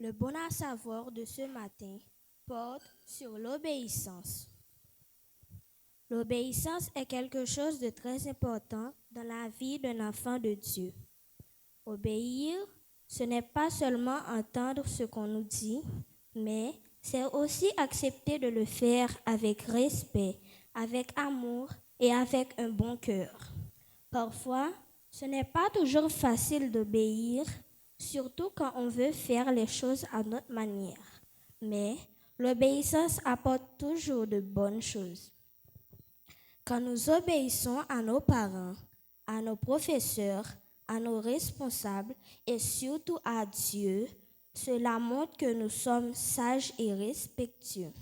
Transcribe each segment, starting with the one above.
Le bon à savoir de ce matin porte sur l'obéissance. L'obéissance est quelque chose de très important dans la vie d'un enfant de Dieu. Obéir, ce n'est pas seulement entendre ce qu'on nous dit, mais c'est aussi accepter de le faire avec respect, avec amour et avec un bon cœur. Parfois, ce n'est pas toujours facile d'obéir, surtout quand on veut faire les choses à notre manière. Mais l'obéissance apporte toujours de bonnes choses. Quand nous obéissons à nos parents, à nos professeurs, à nos responsables et surtout à Dieu, cela montre que nous sommes sages et respectueux.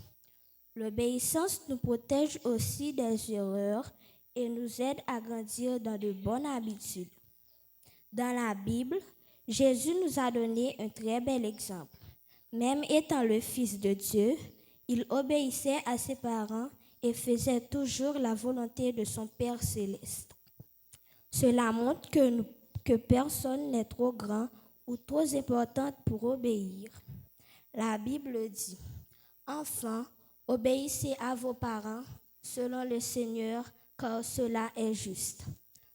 L'obéissance nous protège aussi des erreurs et nous aide à grandir dans de bonnes habitudes. Dans la Bible, Jésus nous a donné un très bel exemple. Même étant le Fils de Dieu, il obéissait à ses parents et faisait toujours la volonté de son Père céleste. Cela montre que personne n'est trop grand ou trop important pour obéir. La Bible dit, « Enfants, obéissez à vos parents selon le Seigneur, car cela est juste. »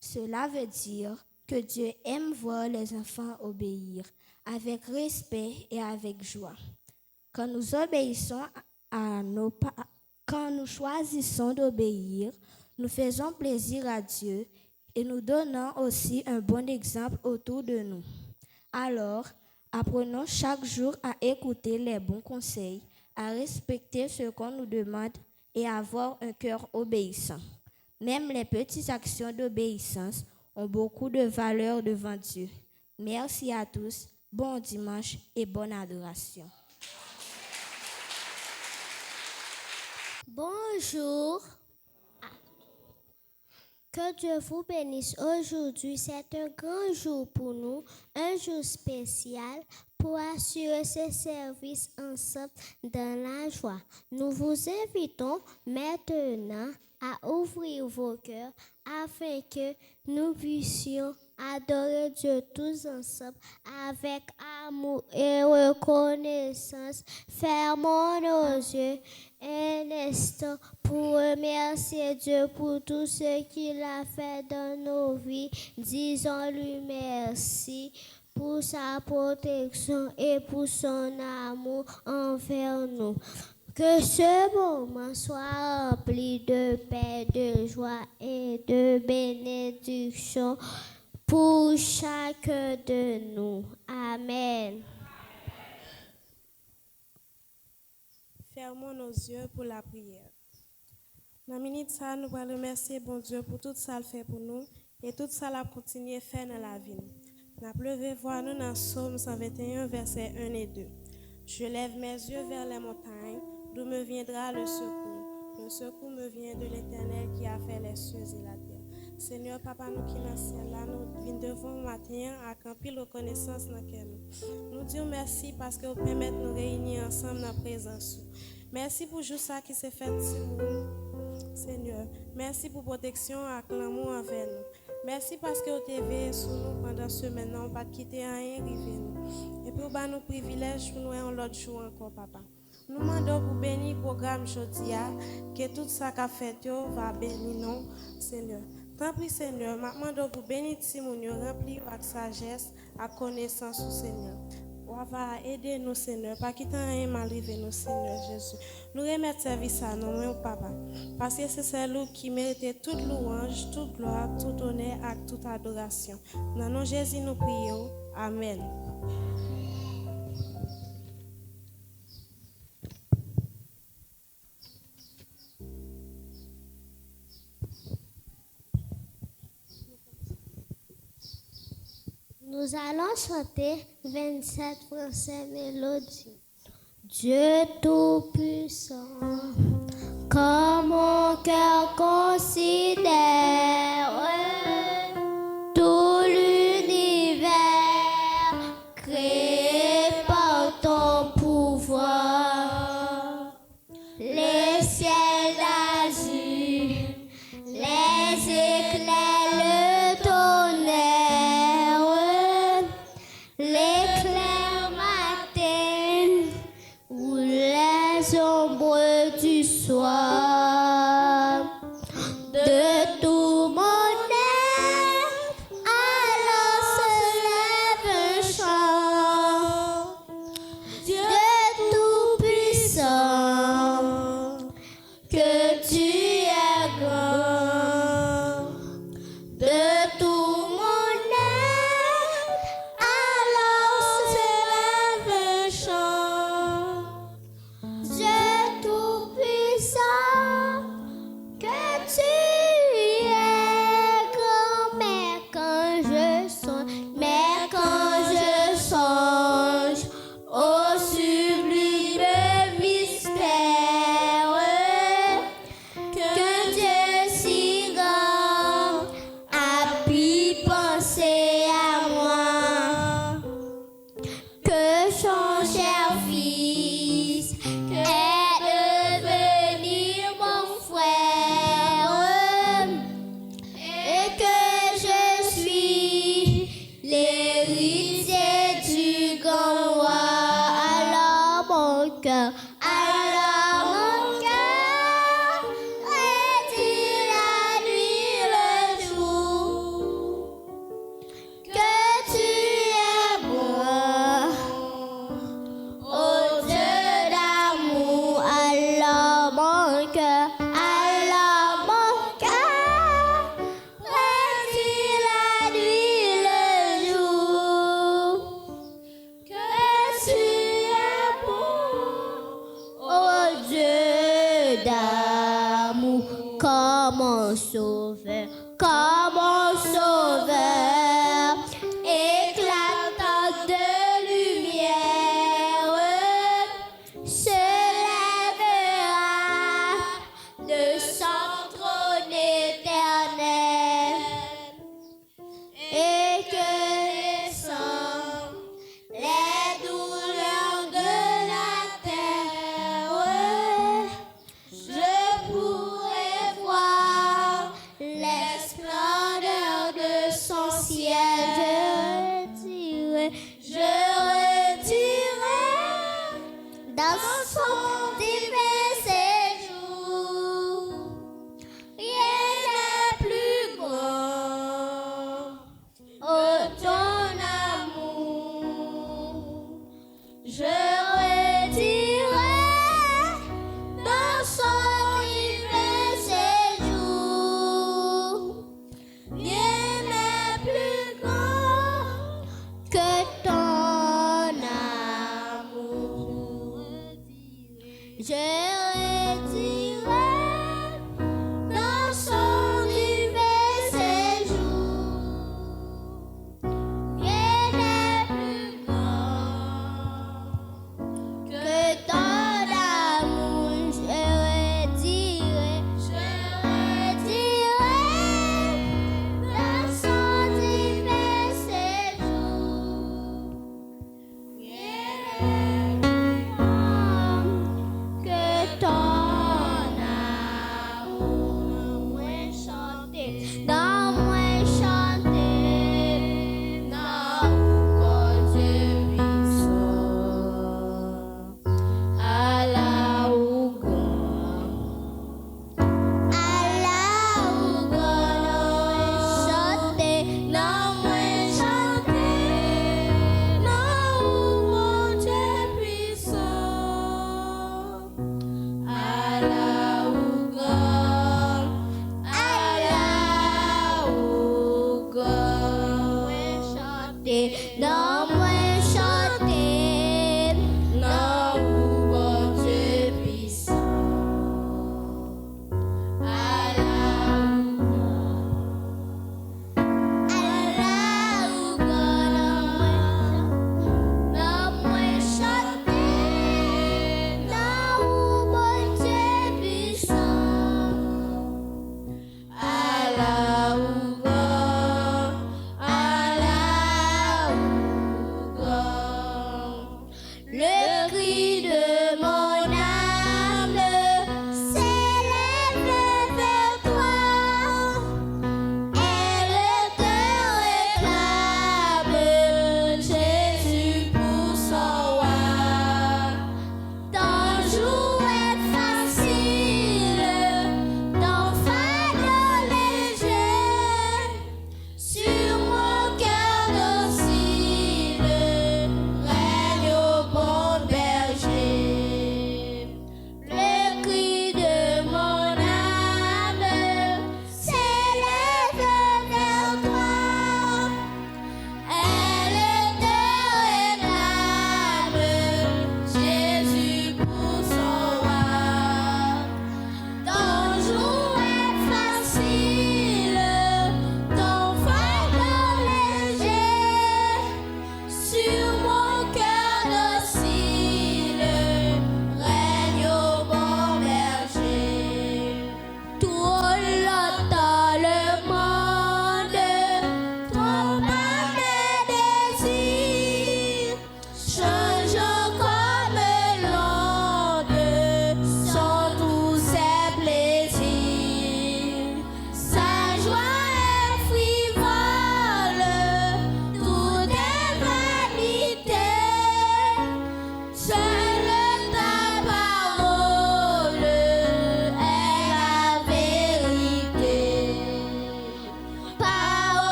Cela veut dire que Dieu aime voir les enfants obéir avec respect et avec joie. Quand nous obéissons quand nous choisissons d'obéir, nous faisons plaisir à Dieu et nous donnons aussi un bon exemple autour de nous. Alors, apprenons chaque jour à écouter les bons conseils, à respecter ce qu'on nous demande et à avoir un cœur obéissant. Même les petites actions d'obéissance ont beaucoup de valeur devant Dieu. Merci à tous, bon dimanche et bonne adoration. Bonjour. Que Dieu vous bénisse aujourd'hui. C'est un grand jour pour nous, un jour spécial pour assurer ce service ensemble dans la joie. Nous vous invitons maintenant à ouvrir vos cœurs afin que nous puissions adorer Dieu tous ensemble avec amour et reconnaissance. Fermons nos yeux un instant pour remercier Dieu pour tout ce qu'il a fait dans nos vies. Disons-lui merci pour sa protection et pour son amour envers nous. Que ce moment soit rempli de paix, de joie et de bénédiction pour chacun de nous. Amen. Fermons nos yeux pour la prière. Dans la minute ça, nous allons remercier bon Dieu pour tout ça qu'il fait pour nous et tout ça qu'il continue à faire dans la vie. Nous avons levé voir nous dans Psaume 121, versets 1 et 2. Je lève mes yeux vers les montagnes, d'où me viendra le secours. Le secours me vient de l'Éternel qui a fait les cieux et la terre. Seigneur, Papa, nous qui dans le ciel, là, nous venons devant le matin à camper la reconnaissance dans laquelle nous disons merci parce que vous permettez de nous réunir ensemble dans la présence. Merci pour tout ça qui s'est fait, Seigneur. Merci pour protection et l'amour envers nous. Merci parce que vous avez veillé sur nous pendant ce semaine, on pas quitter rien river nous. Et pour nous privilège pour nous un l'autre jour encore, Papa. Nous demandons pour bénir le programme Jodia, que tout ça qu'a fait va bénir nous, Seigneur. Tant pis, Seigneur, je demande pour bénir Timounio, remplir avec sagesse, à connaissance au Seigneur. On va aider nous, Seigneur, pas quitter rien m'arriver nous, Seigneur Jésus. Nous remettons service à nous, mon Papa, parce que c'est celui qui mérite toute louange, toute gloire, tout honneur et toute adoration. Dans le nom de Jésus, nous prions. Amen. Nous allons chanter 27 français mélodies. Dieu Tout-Puissant, quand mon cœur considère tout l'univers créé par ton pouvoir, les ciels d'azur, les éclairs, le tonnerre, l'éclair matin soir. De tout mon être, alors se lève un chant. Dieu tout-puissant, que tu es grand. De tout mon être, alors se lève un chant. Dieu tout-puissant, que tu es grand. Mais quand je songe au sublime mystère, que Dieu si grand a pu penser à moi, que son cher fils est devenu mon frère, et que je suis l'héritier du grand roi. Alors mon cœur redit la nuit le jour, que tu es bon, oh Dieu d'amour. Alors mon cœur redit la nuit le jour, que tu es bon, oh Dieu d'amour, comme mon sauveur, éclatant de lumière, se lèvera de son trône éternel, et que descendent les douleurs de la terre, je pourrai voir les splendeurs de son ciel. Je retirerai dans son divin séjour. Rien n'est plus grand, oh ton amour. Je retirerai dans son divin séjour. Rien n'est plus grand que ton amour. Je retirerai dans son divin séjour. Rien n'est plus grand que ton amour. Je retirerai dans son divin séjour. Rien n'est plus grand que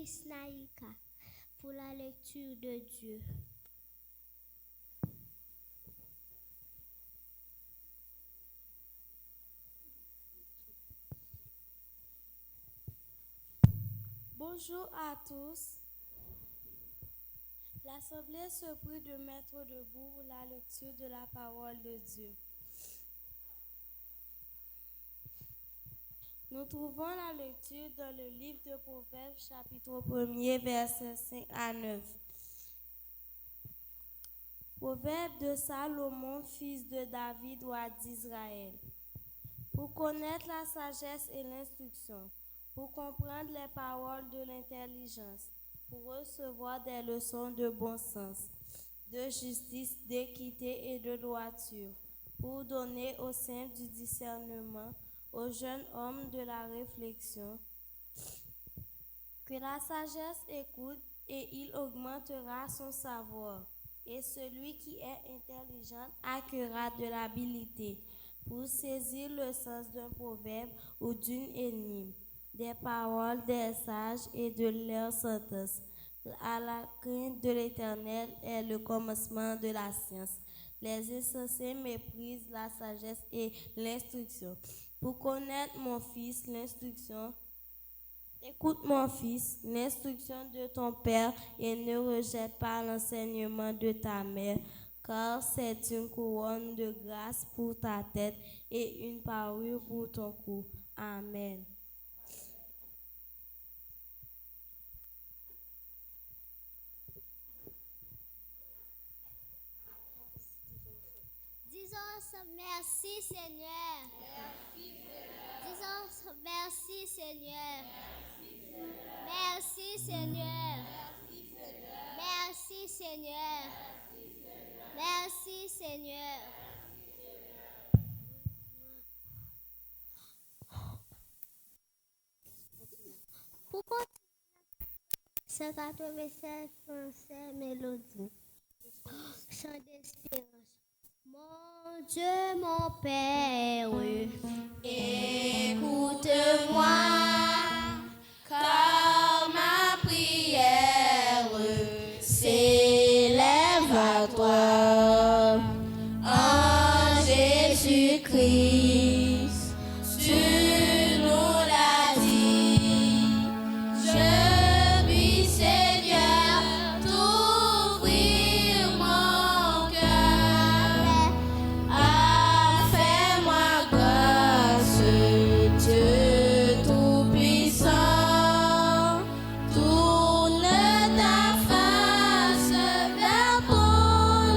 Naïka pour la lecture de Dieu. Bonjour à tous. L'Assemblée se prie de mettre debout pour la lecture de la parole de Dieu. Nous trouvons la lecture dans le livre de Proverbes, chapitre 1er, versets 5 à 9. Proverbe de Salomon, fils de David, roi d'Israël. Pour connaître la sagesse et l'instruction, pour comprendre les paroles de l'intelligence, pour recevoir des leçons de bon sens, de justice, d'équité et de droiture, pour donner au simple du discernement, au jeune homme de la réflexion. Que la sagesse écoute et il augmentera son savoir, et celui qui est intelligent acquérera de l'habileté pour saisir le sens d'un proverbe ou d'une énigme, des paroles des sages et de leurs sentences. À la crainte de l'Éternel est le commencement de la science. Les insensés méprisent la sagesse et l'instruction. Pour connaître mon fils, l'instruction, écoute mon fils, l'instruction de ton père et ne rejette pas l'enseignement de ta mère, car c'est une couronne de grâce pour ta tête et une parure pour ton cou. Amen. Disons merci Seigneur. Disons merci Seigneur. Merci Seigneur. Merci Seigneur. Merci Seigneur. Pourquoi 187 français mélodie. Chant d'espérance. Mon Dieu, mon Père, écoute-moi, car ma prière s'élève à toi. En Jésus-Christ, tu nous l'as dit. Je puis, Seigneur, t'ouvrir mon cœur. Fais-moi grâce, Dieu Tout-Puissant. Tourne ta face vers ton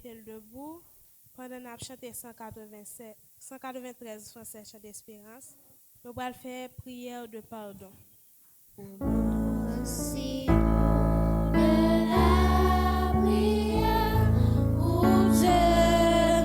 mettez debout pendant qu'on a chanté 193 Français chant d'espérance. Nous allons faire prière de pardon. Si de la prière où Dieu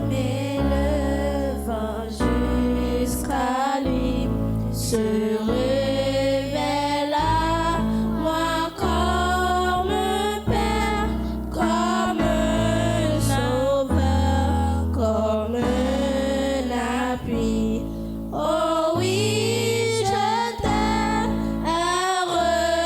m'éleva jusqu'à lui, se révèle à moi comme un Père, comme un Sauveur, comme un appui. Oh oui, je t'aime, heureux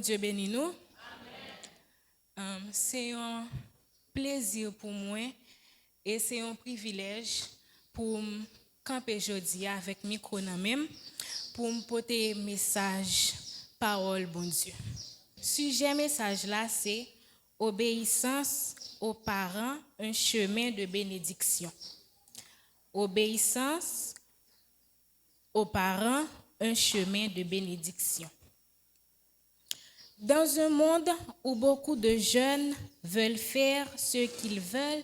Dieu bénisse nous. C'est un plaisir pour moi et c'est un privilège pour me camper aujourd'hui avec micro dans même pour me porter message parole bon Dieu. Sujet message là c'est obéissance aux parents, un chemin de bénédiction. Obéissance aux parents, un chemin de bénédiction. Dans un monde où beaucoup de jeunes veulent faire ce qu'ils veulent,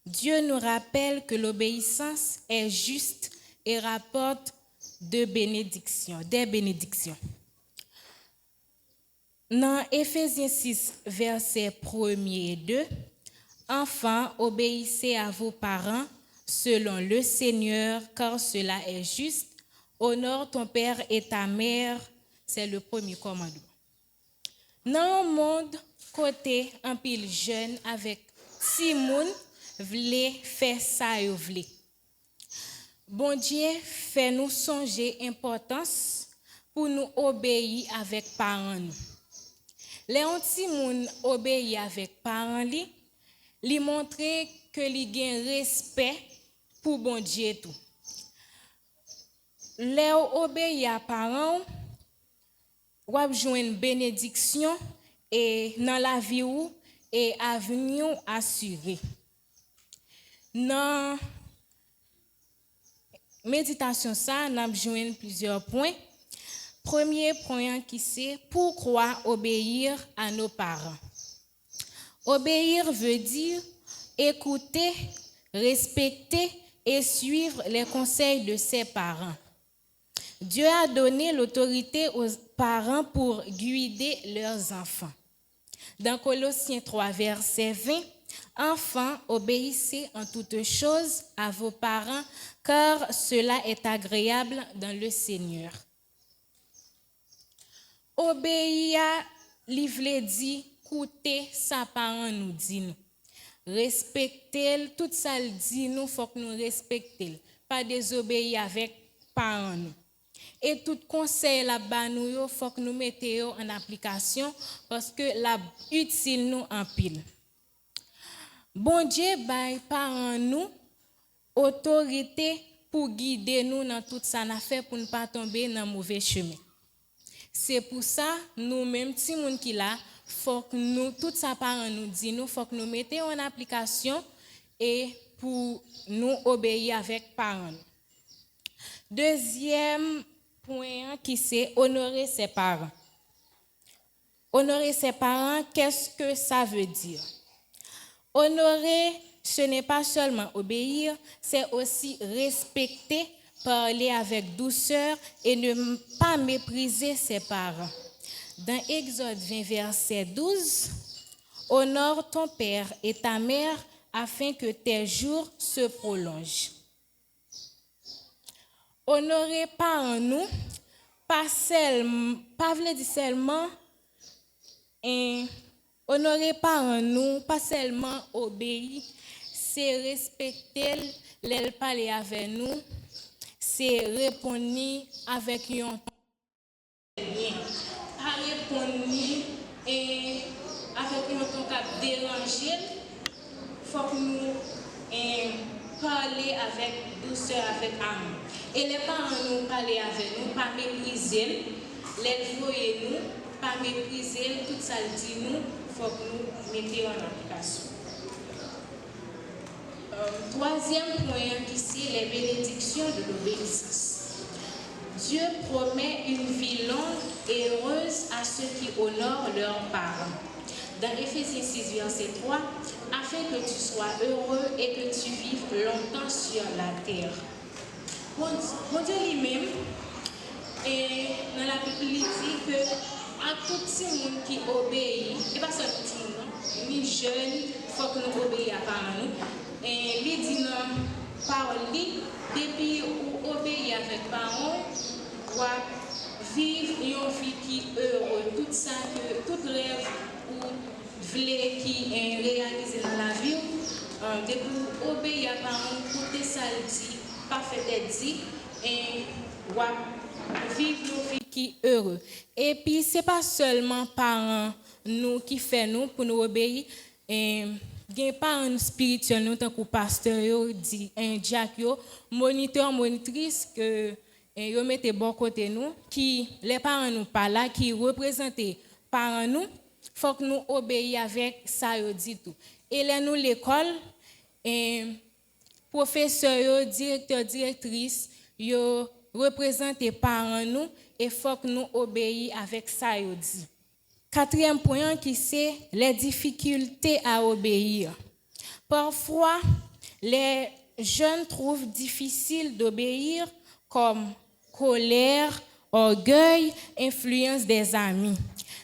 Dieu nous rappelle que l'obéissance est juste et rapporte des bénédictions. Dans Éphésiens 6, versets 1 et 2, « Enfants, obéissez à vos parents selon le Seigneur, car cela est juste. Honore ton père et ta mère. » C'est le premier commandement. Dans un monde côté un pile jeune avec si moun vle faire ça yo vle. Bon Dieu fait nous songer importance pour nous obéir avec parents nous. Les anti moun obéir avec parents li montrer que li gen respect pour bon Dieu tout. Les obéir à parents ou ap joine bénédiction et dans la vie ou et avenir assuré. Dans méditation ça, n'a joine plusieurs points. Premier point qui c'est pourquoi obéir à nos parents. Obéir veut dire écouter, respecter et suivre les conseils de ses parents. Dieu a donné l'autorité aux parents pour guider leurs enfants. Dans Colossiens 3, verset 20, « Enfants, obéissez en toutes choses à vos parents, car cela est agréable dans le Seigneur. » Obéir, li vle di, écouter sa parent nous dit nous. Respecter, tout ça le dit nous, faut que nous respecter. Pas désobéir avec parents nous. Et tout conseil là-bas nous faut que nous mettions en application parce que la utile nous en pile. Bon Dieu bail parents nous autorité pour guider nous dans tout ça n'a fait pour ne pas tomber dans mauvais chemin. C'est pour ça nous même ti moun qui là faut que nous tout ça parents nous dit nous faut que nous mettions en application et pour nous obéir avec parents. Deuxième point qui c'est honorer ses parents. Honorer ses parents, qu'est-ce que ça veut dire? Honorer, ce n'est pas seulement obéir, c'est aussi respecter, parler avec douceur et ne pas mépriser ses parents. Dans Exode 20, verset 12, « Honore ton père et ta mère afin que tes jours se prolongent. » Honorer parents nous, pas veut dire seulement honorer parents nous, pas seulement obéir, c'est respecter, les parler avec nous, c'est répondre avec un bien. Pas répondre et avec un ton cap déranger, faut que nous parler avec douceur, avec amour. Et les parents nous parler avec nous, pas mépriser, les voyer nous, pas mépriser, tout ça le dit nous, faut que nous mettions en application. Troisième point qui c'est les bénédictions de l'obéissance. Dieu promet une vie longue et heureuse à ceux qui honorent leurs parents. Dans Éphésiens 6, verset 3, afin que tu sois heureux et que tu vives longtemps sur la terre. Bon Dieu lui-même, et dans la Bible, il dit que à tout le monde qui obéit, et pas seulement petit monde, ni jeune, il faut que nous obéissions à parents nous. Et il dit dans parole, depuis ou obéir avec parents, ou vivre une vie qui est heureuse, tout ça, tout rêve ou voulez qui est réalisé dans la vie, depuis obéir à parents, tout ça dit, pas fait dit, et vivre une vie qui est heureux. Et puis, ce n'est pas seulement parents nous qui fait nous pour nous obéir. Il y a parents spirituels, nous, tant que pasteur, Jack, moniteur, monitrice, que yo mettez bon côté nous, qui les parents nous pas là, qui représentent parents nous, faut que nous obéissions avec ça yo dit tout. Et là nous l'école, professeur, directeur, directrice, yo représentent parents nous et faut que nous obéissions avec ça yo dit. Quatrième point qui c'est les difficultés à obéir. Parfois, les jeunes trouvent difficile d'obéir comme colère, orgueil, influence des amis.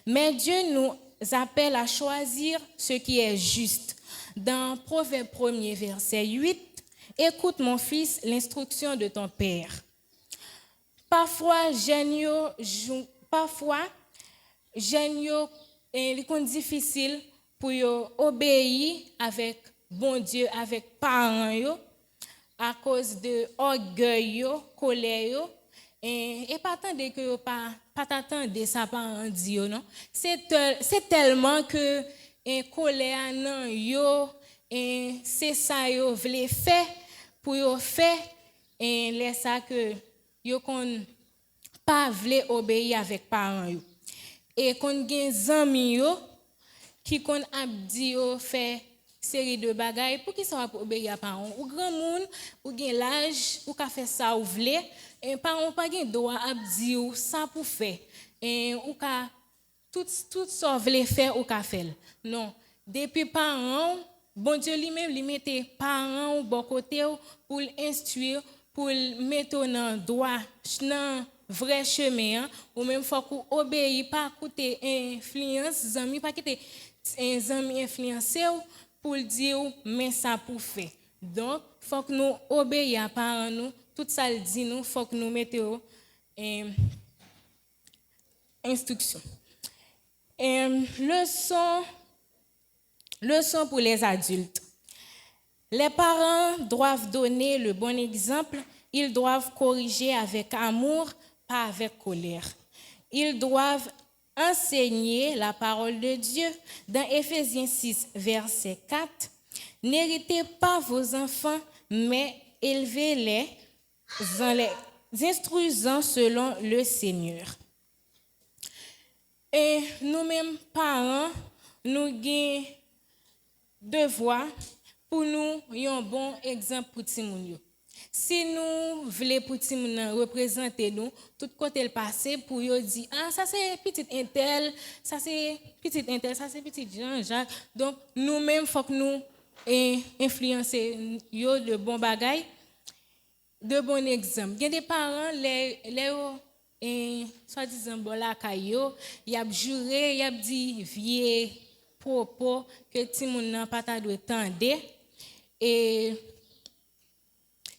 Mais Dieu nous appelle à choisir ce qui est juste. Dans Proverbe 1er, verset 8, « Écoute mon fils l'instruction de ton père. » Parfois, il est difficile pour obéir avec bon Dieu, avec parents yo, à cause de orgueil, colère, et pas attendre que pas t'attendre ça parents dit non. C'est tellement que colère non yo, c'est ça yo vle faire pour yo faire laisse ça que yo kon pas vle obéir avec parents yo. Et kon gen zanmi yo qui kon abdi yo fait série de bagages pour qui ça va obéir à parents ou grand monde ou gen l'âge ou ka faire ça ou vle et parents pas gen droit abdi ou ça pour faire et ou ka tout ça vle faire ou ka faire non depuis parents bon Dieu lui-même lui mettait parents au bon côté pour l'instruire pour mettre dans droit dans vrai chemin ou même faut qu'on obéit pas écouter influence amis pas quitter amis influencer pour dire mais ça pour faire donc faut que nous obéir à parents nous tout ça le dit nous faut que nous mettions instruction leçon pour les adultes. Les parents doivent donner le bon exemple, ils doivent corriger avec amour, pas avec colère. Ils doivent enseigner la parole de Dieu. Dans Éphésiens 6, verset 4, « N'héritez pas vos enfants, mais élevez-les en les instruisant selon le Seigneur. » Et nous-mêmes, parents, nous avons devoir pour nous un bon exemple pour Timoun. Si nous voulons pour Timoun représenter nous, tout côté le passé pour nous dire ah ça c'est petit intel, ça c'est petit intel, ça c'est petit Jean-Jacques. Donc nous-mêmes faut que nous influencer yo de bons bagages, de bons exemples. Il y a des parents les soi-disant bon la caillou, y a juré, y a dit vieux propos que Timoun n'a pas ta doit tendre et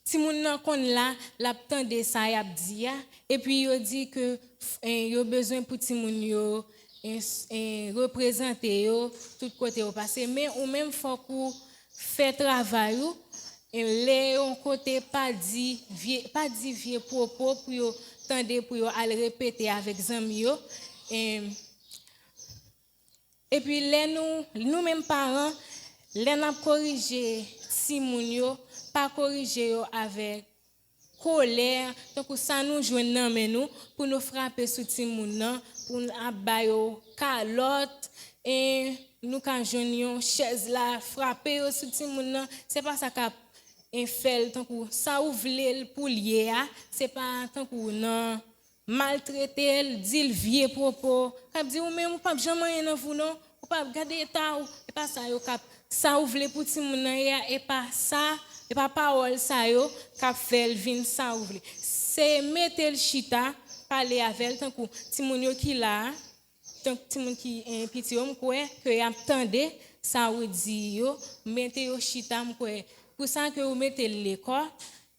Timoun nan kon la tande ça y a dit et puis yo dit que yo besoin pour Timoun yo représenter yo tout côté au passé mais ou même faut qu'on fait travail et les on côté pas dit vieux propos pour yo tande pour yo aller répéter avec zami yo et puis nous mêmes parents les n'a corriger Timoun yo pas corriger yo avec colère donc ça nous joindre nan men nous pour nous frapper sur Timoun nan pour abaye calotte et nous quand joindre chaise là frapper sur Timoun nan c'est pas ça qu'a fait tant que ça ouvler pour lier c'est pas tant que non maltraiter dit vieux propos cap dit ou même pas jamais rien dans vous non ou pas garder état ou et pas ça yo cap ça ouvler pour Timoun nan et pas ça et pas parole ça yo cap fait vinn ça ouvler c'est mettre le chita parler avec tant que Timoun yo qui là tant Timoun qui petit homme quoi que y attendait ça ou dit yo mettez yo chita quoi pour ça que vous mettez l'école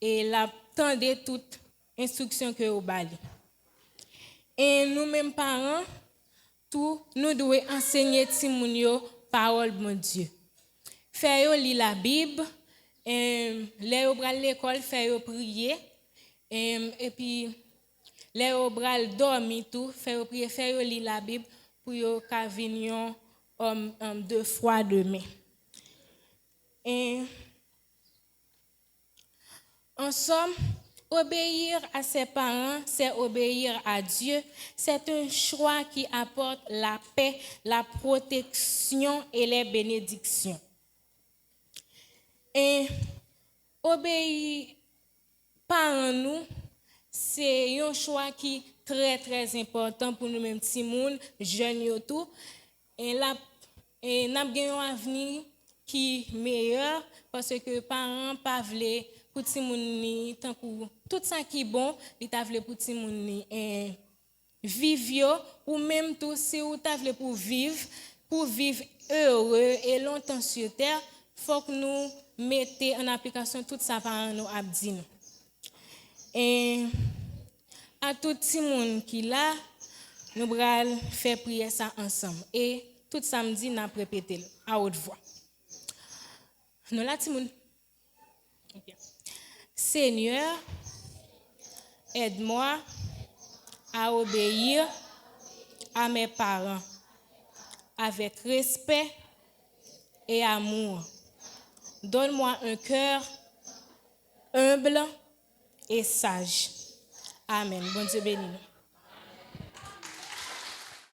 et la tendez toute instruction que vous bali et nous mêmes parents tout nous devons enseigner Timoun yo parole bon Dieu faire yo lire la Bible les yo pral l'école faire yo prier et puis les au bral dormi tout, faire prier, faire lire la Bible pour yo ka venir de froid demain. Et en somme, obéir à ses parents, c'est obéir à Dieu. C'est un choix qui apporte la paix, la protection et les bénédictions. Et obéir par nous, c'est un choix qui est très très important pour nous mêmes petits moun, jeunes et tout. Et là, nous avons un avenir qui est meilleur parce que les parents pas veulent pour petit moun tant que tout ça qui est bon, ils t'a veulent pour petit moun vivre ou même tout si ou t'a veulent pour vivre heureux et longtemps sur terre, faut que nous mettions en application tout ça par nous abdi. Et à tout petit monde qui là, nous allons faire prier ça ensemble. Et tout samedi, nous allons répéter à haute voix. Nous là, petit monde. Seigneur, aide-moi à obéir à mes parents avec respect et amour. Donne-moi un cœur humble et sage. Amen. Bon Dieu béni nous.